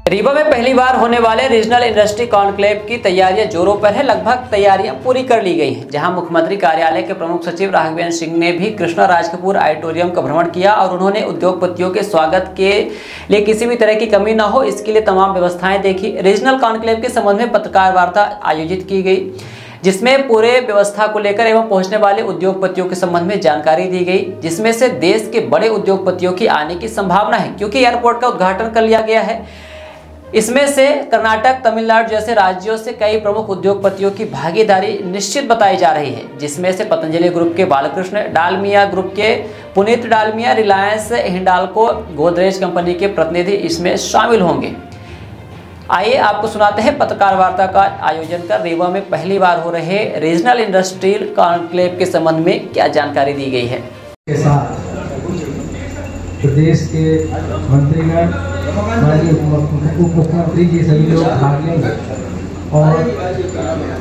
रीवा में पहली बार होने वाले रीजनल इंडस्ट्री कॉन्क्लेव की तैयारियां जोरों पर है। लगभग तैयारियां पूरी कर ली गई हैं, जहां मुख्यमंत्री कार्यालय के प्रमुख सचिव राघवेंद्र सिंह ने भी कृष्णा राज कपूर ऑडिटोरियम का भ्रमण किया और उन्होंने उद्योगपतियों के स्वागत के लिए किसी भी तरह की कमी न हो, इसके लिए तमाम व्यवस्थाएं देखी। रीजनल कॉन्क्लेव के संबंध में पत्रकार वार्ता आयोजित की गई, जिसमें पूरे व्यवस्था को लेकर एवं पहुंचने वाले उद्योगपतियों के संबंध में जानकारी दी गई, जिसमें से देश के बड़े उद्योगपतियों की आने की संभावना है, क्योंकि एयरपोर्ट का उद्घाटन कर लिया गया है। इसमें से कर्नाटक, तमिलनाडु जैसे राज्यों से कई प्रमुख उद्योगपतियों की भागीदारी निश्चित बताई जा रही है, जिसमें से पतंजलि ग्रुप के बालकृष्ण, डालमिया ग्रुप के पुनीत डालमिया, रिलायंस हिंडाल्को, गोदरेज कंपनी के प्रतिनिधि इसमें शामिल होंगे। आइए आपको सुनाते हैं पत्रकार वार्ता का आयोजन कर रीवा में पहली बार हो रहे रीजनल इंडस्ट्रियल कॉन्क्लेव के संबंध में क्या जानकारी दी गई है। प्रदेश के मंत्रीगण, माननीय उप मुख्यमंत्री जी सभी लोग भाग लेंगे और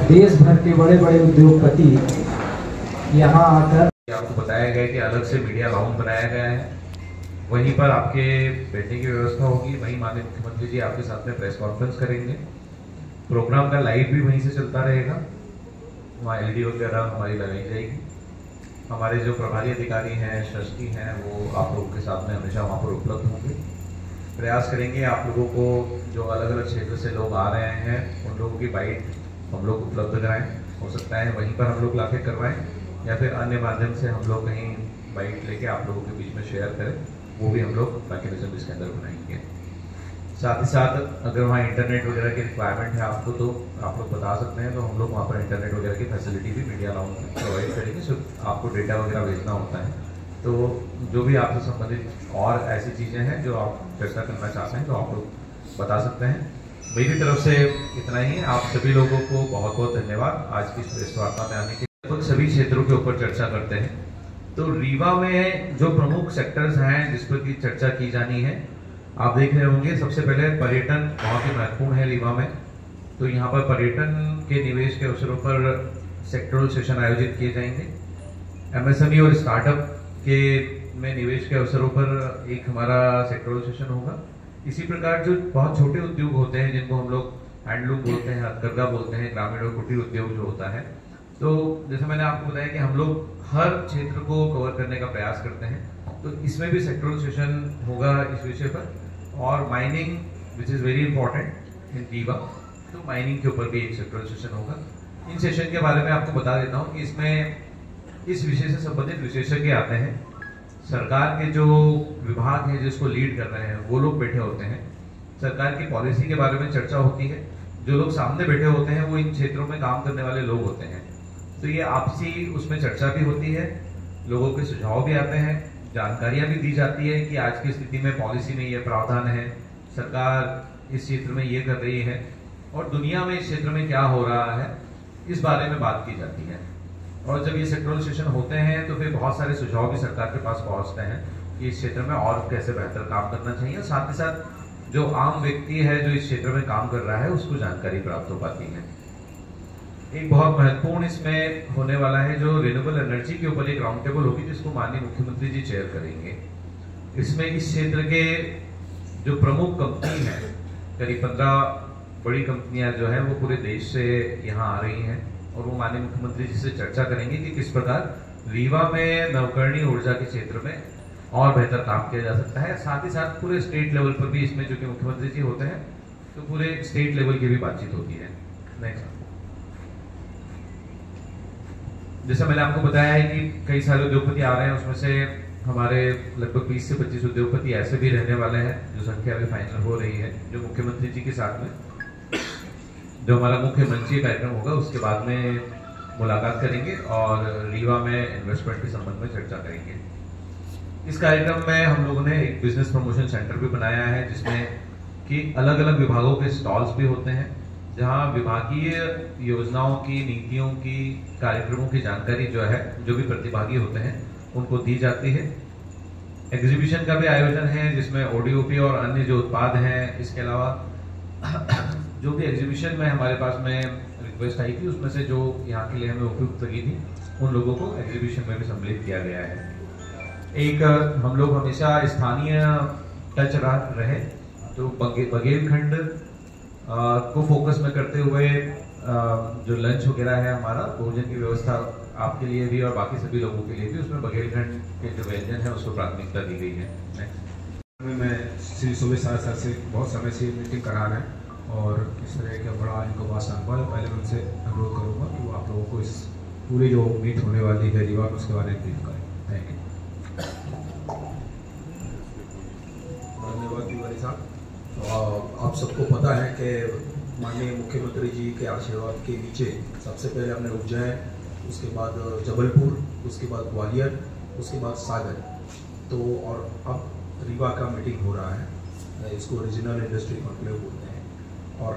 देश भर के बड़े बड़े उद्योगपति यहाँ आकर आपको बताया गया कि अलग से मीडिया राउंड बनाया गया है, वहीं पर आपके बैठने की व्यवस्था होगी। वहीं माननीय मुख्यमंत्री जी आपके साथ में प्रेस कॉन्फ्रेंस करेंगे। प्रोग्राम का लाइव भी वहीं से चलता रहेगा, वहाँ एलईडी वगैरह हमारी लगाई जाएगी। हमारे जो प्रभारी अधिकारी हैं, ट्रस्टी हैं, वो आप लोगों के साथ में हमेशा वहाँ पर उपलब्ध होंगे। प्रयास करेंगे आप लोगों को, जो अलग अलग क्षेत्र से लोग आ रहे हैं, उन लोगों की बाइट हम लोग उपलब्ध कराएं। हो सकता है वहीं पर हम लोग लाके करवाएं या फिर अन्य माध्यम से हम लोग कहीं बाइट लेके आप लोगों के बीच में शेयर करें, वो भी हम लोग मैकेनिज्म इसके अंदर बनाएंगे। साथ ही साथ अगर वहाँ इंटरनेट वगैरह की रिक्वायरमेंट है आपको, तो आप लोग बता सकते हैं, तो हम लोग वहाँ पर इंटरनेट वगैरह की फैसिलिटी भी मीडिया राउंड में प्रोवाइड करेंगे। सो आपको डेटा वगैरह भेजना होता है, तो जो भी आपसे संबंधित और ऐसी चीज़ें हैं जो आप चर्चा करना चाहते हैं, तो आप लोग बता सकते हैं। मेरी तरफ से इतना ही है। आप सभी लोगों को बहुत बहुत धन्यवाद आज की प्रेस वार्ता में आने के लिए। लगभग सभी क्षेत्रों के ऊपर चर्चा करते हैं, तो रीवा में जो प्रमुख सेक्टर्स हैं जिस पर की चर्चा की जानी है, आप देख रहे होंगे। सबसे पहले पर्यटन बहुत ही महत्वपूर्ण है रीवा में, तो यहाँ पर पर्यटन के निवेश के अवसरों पर सेक्टरल सेशन आयोजित किए जाएंगे। एमएसएमई और स्टार्टअप के में निवेश के अवसरों पर एक हमारा सेक्टरल सेशन होगा। इसी प्रकार जो बहुत छोटे उद्योग होते हैं, जिनको हम लोग हैंडलूम बोलते हैं, हथकरघा बोलते हैं, ग्रामीण और कुटीर उद्योग जो होता है, तो जैसे मैंने आपको बताया कि हम लोग हर क्षेत्र को कवर करने का प्रयास करते हैं, तो इसमें भी सेक्टरल सेशन होगा इस विषय पर। और mining which is very important in Rewa, तो माइनिंग के ऊपर भी एक सेक्टरल सेशन होगा। इन सेशन के बारे में आपको बता देता हूँ कि इसमें इस विषय से संबंधित विशेषज्ञ आते हैं। सरकार के जो विभाग हैं जिसको लीड कर रहे हैं, वो लोग बैठे होते हैं। सरकार की पॉलिसी के बारे में चर्चा होती है। जो लोग सामने बैठे होते हैं वो इन क्षेत्रों में काम करने वाले लोग होते हैं, तो ये आपसी उसमें चर्चा भी होती है, लोगों के सुझाव भी आते हैं, जानकारियां भी दी जाती है कि आज की स्थिति में पॉलिसी में ये प्रावधान है, सरकार इस क्षेत्र में ये कर रही है और दुनिया में इस क्षेत्र में क्या हो रहा है, इस बारे में बात की जाती है। और जब ये सेक्टरल सेशन होते हैं तो फिर बहुत सारे सुझाव भी सरकार के पास पहुंचते हैं कि इस क्षेत्र में और कैसे बेहतर काम करना चाहिए। साथ ही साथ जो आम व्यक्ति है जो इस क्षेत्र में काम कर रहा है, उसको जानकारी प्राप्त हो पाती है। एक बहुत महत्वपूर्ण इसमें होने वाला है, जो रिन्यूएबल एनर्जी के ऊपर एक राउंड टेबल होगी, जिसको माननीय मुख्यमंत्री जी चेयर करेंगे। इसमें इस क्षेत्र के जो प्रमुख कंपनी है, करीब 15 बड़ी कंपनियां जो है वो पूरे देश से यहाँ आ रही हैं और वो माननीय मुख्यमंत्री जी से चर्चा करेंगे कि किस प्रकार रीवा में नवकरणीय ऊर्जा के क्षेत्र में और बेहतर काम किया जा सकता है। साथ ही साथ पूरे स्टेट लेवल पर भी, इसमें जो कि मुख्यमंत्री जी होते हैं, तो पूरे स्टेट लेवल की भी बातचीत होती है। नेक्स्ट, जैसा मैंने आपको बताया है कि कई सारे उद्योगपति आ रहे हैं, उसमें से हमारे लगभग 20 से 25 उद्योगपति ऐसे भी रहने वाले हैं, जो संख्या अभी फाइनल हो रही है, जो मुख्यमंत्री जी के साथ में जो हमारा मुख्य मंचीय कार्यक्रम होगा उसके बाद में मुलाकात करेंगे और रीवा में इन्वेस्टमेंट के संबंध में चर्चा करेंगे। इस कार्यक्रम में हम लोगों ने एक बिजनेस प्रमोशन सेंटर भी बनाया है, जिसमें कि अलग अलग विभागों के स्टॉल्स भी होते हैं, जहां विभागीय योजनाओं की, नीतियों की, कार्यक्रमों की जानकारी जो है, जो भी प्रतिभागी होते हैं उनको दी जाती है। एग्जीबिशन का भी आयोजन है, जिसमें ओडीओपी और अन्य जो उत्पाद हैं, इसके अलावा जो भी एग्जीबिशन में हमारे पास में रिक्वेस्ट आई थी, उसमें से जो यहाँ के लिए हमें उपयुक्त लगी थी, उन लोगों को एग्जीबिशन में भी सम्मिलित किया गया है। एक हम लोग हमेशा स्थानीय टच रहे, तो बघेलखंड को फोकस में करते हुए जो लंच वगैरह है हमारा भोजन की व्यवस्था आपके लिए भी और बाकी सभी लोगों के लिए भी, उसमें बघेलखंड के जो व्यंजन है उसको प्राथमिकता दी गई है। नेक्स्ट। मैं श्री सुबह सर से बहुत समय से मीटिंग करा रहे हैं और इस तरह का बड़ा इनको वास्ता हुआ है। पहले मैं उनसे अनुरोध करूँगा कि वो आप लोगों को इस पूरी जो मीट होने वाली है रीवा उसके बारे में ब्रीफ करें। Thank you. धन्यवाद तिवारी साहब। आप सबको पता है कि माननीय मुख्यमंत्री जी के आशीर्वाद के नीचे सबसे पहले हमने उज्जैन, उसके बाद जबलपुर, उसके बाद ग्वालियर, उसके बाद सागर, तो और अब रीवा का मीटिंग हो रहा है। इसको रीजनल इंडस्ट्री कॉन्क्लेव बोलते हैं। और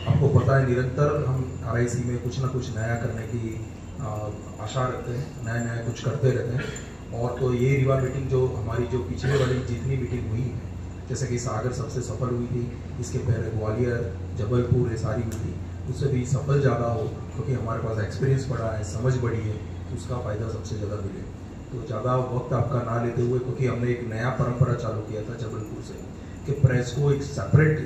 आपको पता है निरंतर हम RIC में कुछ ना कुछ नया करने की आशा रखते हैं, नया कुछ करते रहते हैं। और तो ये रीवा मीटिंग जो हमारी जो पिछले वाली जितनी मीटिंग हुई है, जैसे कि सागर सबसे सफल हुई थी, इसके पहले ग्वालियर, जबलपुर ये सारी हुई थी, उससे भी सफल ज़्यादा हो क्योंकि हमारे पास एक्सपीरियंस बढ़ा है, समझ बढ़ी है, उसका फ़ायदा सबसे ज़्यादा मिले। तो ज़्यादा वक्त आपका ना लेते हुए, क्योंकि हमने एक नया परंपरा चालू किया था जबलपुर से कि प्रेस को एक सेपरेट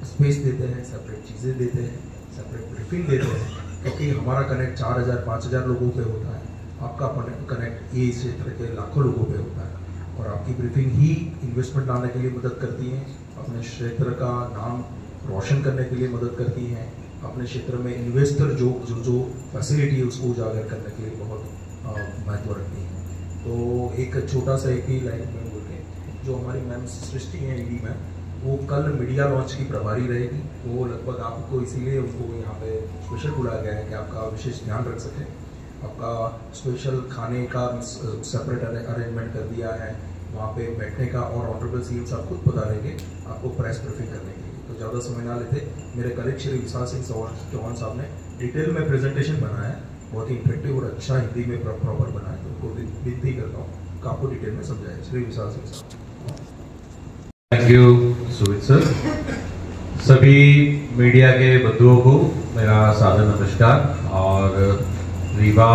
स्पेस देते हैं, सेपरेट चीज़ें देते हैं, सेपरेट ब्रीफिंग देते हैं, क्योंकि हमारा कनेक्ट 4000-5000 लोगों पे होता है, आपका कनेक्ट ये क्षेत्र के लाखों लोगों पे होता है। और आपकी ब्रीफिंग ही इन्वेस्टमेंट लाने के लिए मदद करती है, अपने क्षेत्र का नाम रोशन करने के लिए मदद करती हैं, अपने क्षेत्र में इन्वेस्टर जो फैसिलिटी है उसको उजागर करने के लिए बहुत महत्व रखती हैं। तो एक छोटा सा एक ही लाइन में बोल रहे हैं, जो हमारी मैम सृष्टि हैं ED मैम, वो कल मीडिया लॉन्च की प्रभारी रहेगी। वो लगभग आपको इसीलिए उनको यहाँ पे स्पेशल बुलाया गया है कि आपका विशेष ध्यान रख सकें। आपका स्पेशल खाने का सेपरेट अरेंजमेंट कर दिया है, वहाँ पे बैठने का, और ऑनरेबल CM साहब खुद बता रहेंगे आपको प्रेस ब्रीफिंग करने के लिए। तो ज़्यादा समय ना लेते, मेरे कलीग श्री विशाल सिंह चौहान साहब ने डिटेल में प्रेजेंटेशन बनाया है, बहुत ही इफेक्टिव और अच्छा हिंदी में प्रॉपर बनाया है, तो उनको विनती करता हूँ कि आपको डिटेल में समझाए। श्री विशाल सिंह साहब। Thank you Sumit sir. सभी मीडिया के बंधुओं को मेरा सादर नमस्कार। और रीवा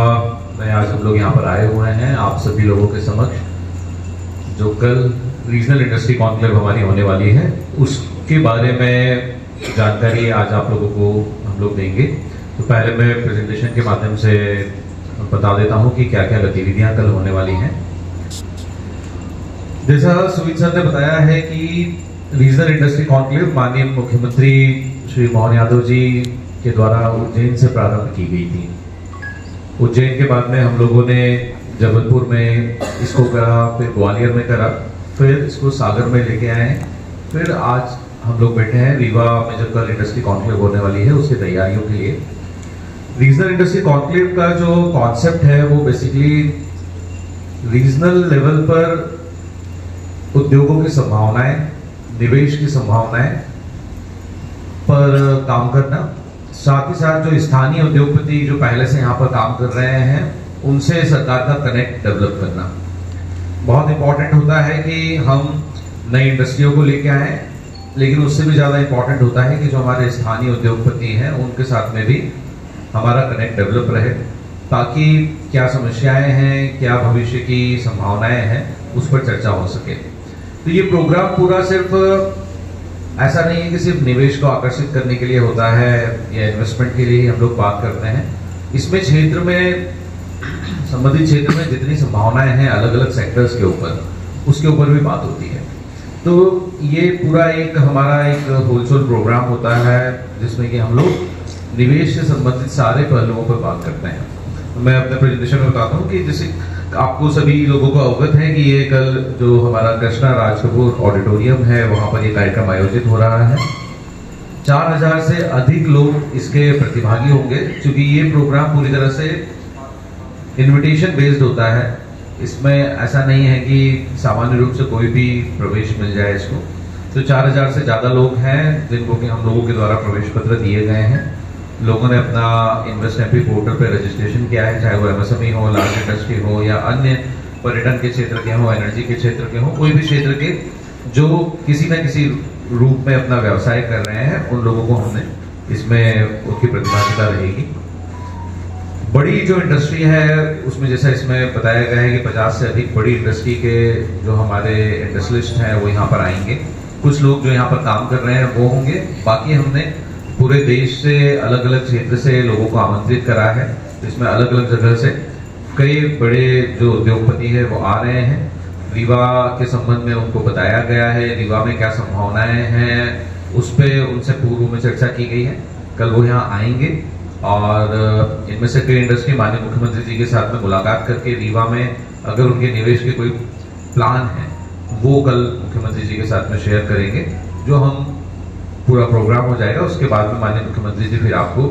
में आज हम लोग यहाँ पर आए हुए हैं आप सभी लोगों के समक्ष, जो कल रीजनल इंडस्ट्री कॉन्क्लेव हमारी होने वाली है उसके बारे में जानकारी आज आप लोगों को हम लोग देंगे। तो पहले मैं प्रेजेंटेशन के माध्यम से बता देता हूँ कि क्या क्या गतिविधियां कल होने वाली हैं। जैसा सुमित सर ने बताया है कि रीजनल इंडस्ट्री कॉन्क्लेव माननीय मुख्यमंत्री श्री मोहन यादव जी के द्वारा उज्जैन से प्रारंभ की गई थी। उज्जैन के बाद में हम लोगों ने जबलपुर में इसको करा, फिर ग्वालियर में करा, फिर इसको सागर में लेके आए, फिर आज हम लोग बैठे हैं रीवा में जब कल इंडस्ट्री कॉन्क्लेव होने वाली है उसकी तैयारियों के लिए। रीजनल इंडस्ट्री कॉन्क्लेव का जो कॉन्सेप्ट है वो बेसिकली रीजनल लेवल पर उद्योगों की संभावनाएं, निवेश की संभावनाएं पर काम करना, साथ ही साथ जो स्थानीय उद्योगपति जो पहले से यहाँ पर काम कर रहे हैं उनसे सरकार का कनेक्ट डेवलप करना बहुत इंपॉर्टेंट होता है कि हम नई इंडस्ट्रियों को लेके आए, लेकिन उससे भी ज़्यादा इंपॉर्टेंट होता है कि जो हमारे स्थानीय उद्योगपति हैं उनके साथ में भी हमारा कनेक्ट डेवलप रहे, ताकि क्या समस्याएं हैं, क्या भविष्य की संभावनाएं हैं, उस पर चर्चा हो सके। तो ये प्रोग्राम पूरा सिर्फ ऐसा नहीं है कि सिर्फ निवेश को आकर्षित करने के लिए होता है या इन्वेस्टमेंट के लिए ही हम लोग बात करते हैं। इसमें क्षेत्र में, संबंधित क्षेत्र में जितनी संभावनाएं हैं अलग अलग सेक्टर्स के ऊपर, उसके ऊपर भी बात होती है। तो ये पूरा एक हमारा एक होलसेल प्रोग्राम होता है जिसमें कि हम लोग निवेश से संबंधित सारे पहलुओं पर बात करते हैं। मैं अपने प्रेजेंटेशन में बताता हूँ कि जैसे आपको सभी लोगों को अवगत है कि ये कल जो हमारा कृष्णा राज कपूर ऑडिटोरियम है वहाँ पर ये कार्यक्रम आयोजित हो रहा है। 4000 से अधिक लोग इसके प्रतिभागी होंगे, क्योंकि ये प्रोग्राम पूरी तरह से इनविटेशन बेस्ड होता है। इसमें ऐसा नहीं है कि सामान्य रूप से कोई भी प्रवेश मिल जाए इसको। तो 4000 से ज़्यादा लोग हैं जिनको कि हम लोगों के द्वारा प्रवेश पत्र दिए गए हैं। लोगों ने अपना इन्वेस्ट एमपी पोर्टल पर रजिस्ट्रेशन किया है, चाहे वो MSME हो, लार्ज इंडस्ट्री हो या अन्य पर्यटन के क्षेत्र के हो, एनर्जी के क्षेत्र के हो, कोई भी क्षेत्र के जो किसी न किसी रूप में अपना व्यवसाय कर रहे हैं, उन लोगों को हमने इसमें उनकी प्रतिभागिता रहेगी। बड़ी जो इंडस्ट्री है उसमें जैसा इसमें बताया गया है कि 50 से अधिक बड़ी इंडस्ट्री के जो हमारे इंडस्ट्रियलिस्ट हैं वो यहाँ पर आएंगे। कुछ लोग जो यहाँ पर काम कर रहे हैं वो होंगे। बाकी हमने पूरे देश से अलग अलग क्षेत्र से लोगों को आमंत्रित करा है, जिसमें अलग अलग जगह से कई बड़े जो उद्योगपति है वो आ रहे हैं। रीवा के संबंध में उनको बताया गया है, रीवा में क्या संभावनाएं हैं उस पर उनसे पूर्व में चर्चा की गई है। कल वो यहाँ आएंगे और इनमें से कई इंडस्ट्री माननीय मुख्यमंत्री जी के साथ में मुलाकात करके रीवा में अगर उनके निवेश के कोई प्लान है वो कल मुख्यमंत्री जी के साथ में शेयर करेंगे। जो हम पूरा प्रोग्राम हो जाएगा उसके बाद में माननीय मुख्यमंत्री जी फिर आपको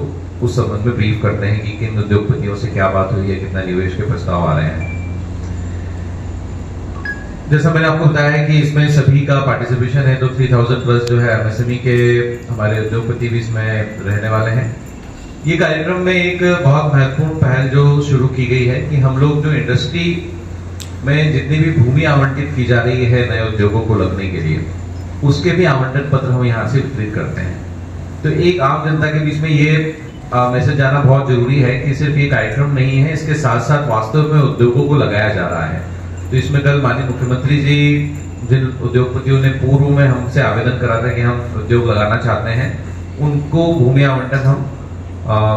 उस संबंध में ब्रीफ करते हैं कि किन उद्योगपतियों से क्या बात हुई है, कितना निवेश के प्रस्ताव आ रहे हैं। जैसा मैंने आपको बताया है कि इसमें सभी का पार्टिसिपेशन है, तो 3000 प्लस जो है एमएसएमई के हमारे उद्योगपति भी इसमें रहने वाले हैं। ये कार्यक्रम में एक बहुत महत्वपूर्ण पहल जो शुरू की गई है कि हम लोग जो इंडस्ट्री में जितनी भी भूमि आवंटित की जा रही है नए उद्योगों को लगने के लिए, उसके भी आवंटन पत्र हम यहाँ से वितरित करते हैं। तो एक आम जनता के बीच में ये मैसेज जाना बहुत जरूरी है कि सिर्फ ये कार्यक्रम नहीं है, इसके साथ साथ वास्तव में उद्योगों को लगाया जा रहा है। तो इसमें कल माननीय मुख्यमंत्री जी जिन उद्योगपतियों ने पूर्व में हमसे आवेदन करा था कि हम उद्योग लगाना चाहते हैं, उनको भूमि आवंटन हम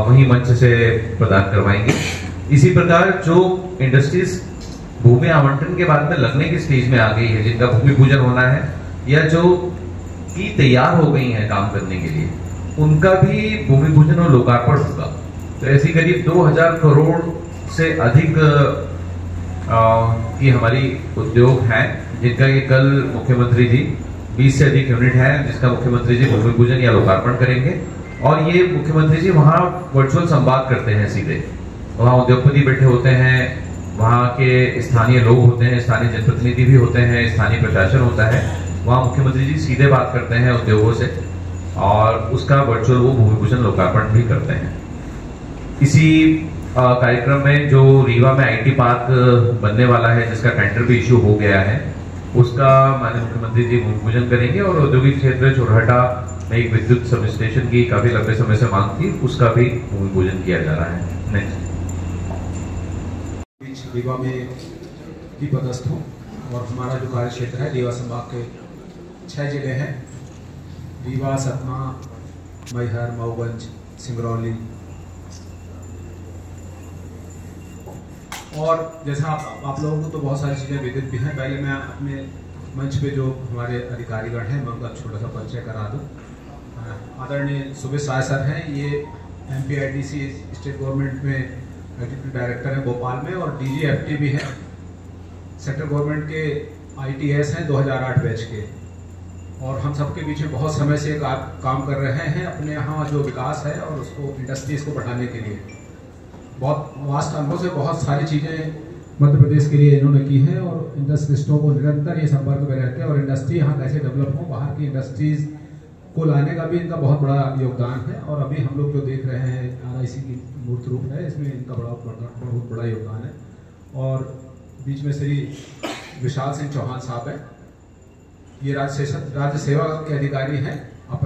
वही मंच से प्रदान करवाएंगे। इसी प्रकार जो इंडस्ट्रीज भूमि आवंटन के बाद में लगने की स्टेज में आ गई है, जिनका भूमि पूजन होना है या जो की तैयार हो गई हैं काम करने के लिए, उनका भी भूमि पूजन और लोकार्पण होगा। तो ऐसी करीब 2000 करोड़ से अधिक की हमारी उद्योग हैं, जिनका ये कल मुख्यमंत्री जी 20 से अधिक यूनिट है जिसका मुख्यमंत्री जी भूमि पूजन या लोकार्पण करेंगे। और ये मुख्यमंत्री जी वहाँ वर्चुअल संवाद करते हैं सीधे, वहाँ उद्योगपति बैठे होते हैं, वहाँ के स्थानीय लोग होते हैं, स्थानीय जनप्रतिनिधि भी होते हैं, स्थानीय प्रशासन होता है, वहाँ मुख्यमंत्री जी सीधे बात करते हैं उद्योगों से और उसका वर्चुअल वो भूमि पूजन लोकार्पण भी करते हैं। इसी कार्यक्रम में जो रीवा में आईटी पार्क बनने वाला है, जिसका टेंडर भी इश्यू हो गया है, उसका माननीय मुख्यमंत्री जी भूमि पूजन करेंगे। और औद्योगिक क्षेत्र चोरहटा में एक विद्युत सब स्टेशन की काफी लंबे समय से मांग थी, उसका भी भूमि पूजन किया जा रहा है। नेक्स्ट रीवा में भी पदस्थ हूँ और हमारा जो कार्य क्षेत्र है रीवा संभाग के 6 जिले हैं, रीवा, सतना, मैहर, मऊगंज, सिंगरौली। और जैसा आप लोगों को तो बहुत सारी चीज़ें विदित भी हैं। पहले मैं अपने मंच पे जो हमारे अधिकारीगण हैं मैं उनका छोटा सा परिचय करा दूँ। आदरणीय सुबेश राय सर हैं, ये MPIDC स्टेट गवर्नमेंट में एग्जीक्यूटिव डायरेक्टर हैं भोपाल में और DGFT भी हैं। सेंट्रल गवर्नमेंट के ITS हैं 2008 बैच के। और हम सबके बीच में बहुत समय से काम कर रहे हैं अपने यहाँ जो विकास है और उसको इंडस्ट्रीज को बढ़ाने के लिए। बहुत वास्ट अनुभव से बहुत सारी चीज़ें मध्य प्रदेश के लिए इन्होंने की हैं और इंडस्ट्रिस्टों को निरंतर ये संपर्क में रहते हैं और इंडस्ट्री यहाँ कैसे डेवलप हो, बाहर की इंडस्ट्रीज को लाने का भी इनका बहुत बड़ा योगदान है। और अभी हम लोग जो देख रहे हैं RIC की मूर्त रूप है, इसमें इनका बहुत बड़ा योगदान है। और बीच में श्री विशाल सिंह चौहान साहब हैं, ये राज्य सेवा के अधिकारी हैं।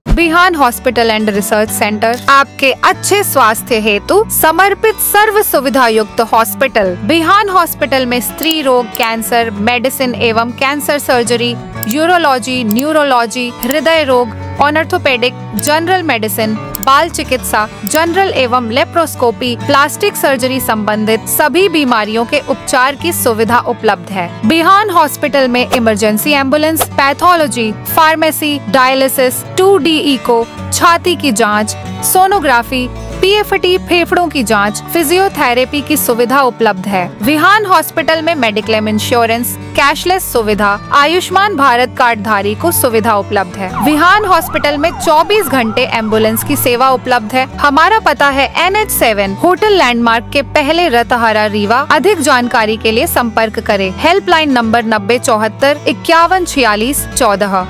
बिहान हॉस्पिटल एंड रिसर्च सेंटर आपके अच्छे स्वास्थ्य हेतु समर्पित सर्व सुविधा युक्त हॉस्पिटल। बिहान हॉस्पिटल में स्त्री रोग, कैंसर, मेडिसिन एवं कैंसर सर्जरी, यूरोलॉजी, न्यूरोलॉजी, हृदय रोग, ऑर्थोपेडिक, जनरल मेडिसिन, बाल चिकित्सा, जनरल एवं लेप्रोस्कोपी, प्लास्टिक सर्जरी संबंधित सभी बीमारियों के उपचार की सुविधा उपलब्ध है। बिहान हॉस्पिटल में emergency ambulance, pathology, pharmacy, dialysis, 2D echo, छाती की जांच, सोनोग्राफी, PFT, फेफड़ों की जांच, फिजियोथेरेपी की सुविधा उपलब्ध है। विहान हॉस्पिटल में मेडिक्लेम इंश्योरेंस, कैशलेस सुविधा, आयुष्मान भारत कार्ड धारी को सुविधा उपलब्ध है। विहान हॉस्पिटल में 24 घंटे एम्बुलेंस की सेवा उपलब्ध है। हमारा पता है NH7 होटल लैंडमार्क के पहले रतहरा, रीवा। अधिक जानकारी के लिए संपर्क करें। Helpline number 9074 5146 14।